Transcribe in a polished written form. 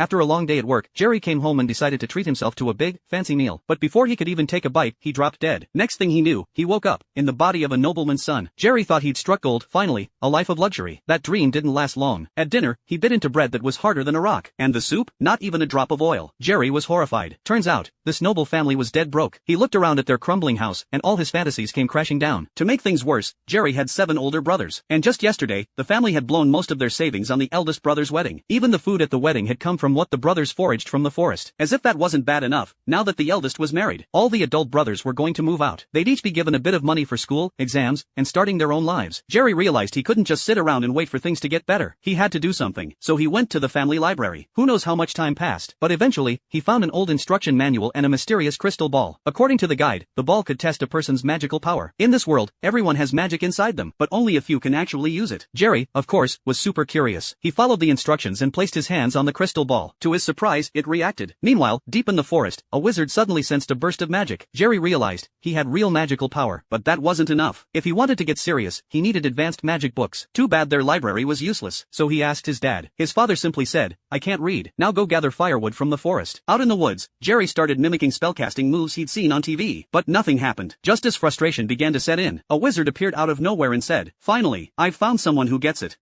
After a long day at work, Jerry came home and decided to treat himself to a big, fancy meal. But before he could even take a bite, he dropped dead. Next thing he knew, he woke up, in the body of a nobleman's son. Jerry thought he'd struck gold, finally, a life of luxury. That dream didn't last long. At dinner, he bit into bread that was harder than a rock. And the soup? Not even a drop of oil. Jerry was horrified. Turns out, this noble family was dead broke. He looked around at their crumbling house, and all his fantasies came crashing down. To make things worse, Jerry had 7 older brothers. And just yesterday, the family had blown most of their savings on the eldest brother's wedding. Even the food at the wedding had come from what the brothers foraged from the forest. As if that wasn't bad enough, now that the eldest was married, all the adult brothers were going to move out. They'd each be given a bit of money for school, exams, and starting their own lives. Jerry realized he couldn't just sit around and wait for things to get better. He had to do something. So he went to the family library. Who knows how much time passed, but eventually, he found an old instruction manual and a mysterious crystal ball. According to the guide, the ball could test a person's magical power. In this world, everyone has magic inside them, but only a few can actually use it. Jerry, of course, was super curious. He followed the instructions and placed his hands on the crystal ball. To his surprise, it reacted. Meanwhile, deep in the forest, a wizard suddenly sensed a burst of magic. Jerry realized he had real magical power, but that wasn't enough. If he wanted to get serious, he needed advanced magic books. Too bad their library was useless, so he asked his dad. His father simply said, "I can't read. Now go gather firewood from the forest." Out in the woods, Jerry started mimicking spellcasting moves he'd seen on TV. But nothing happened. Just as frustration began to set in, a wizard appeared out of nowhere and said, "Finally, I've found someone who gets it."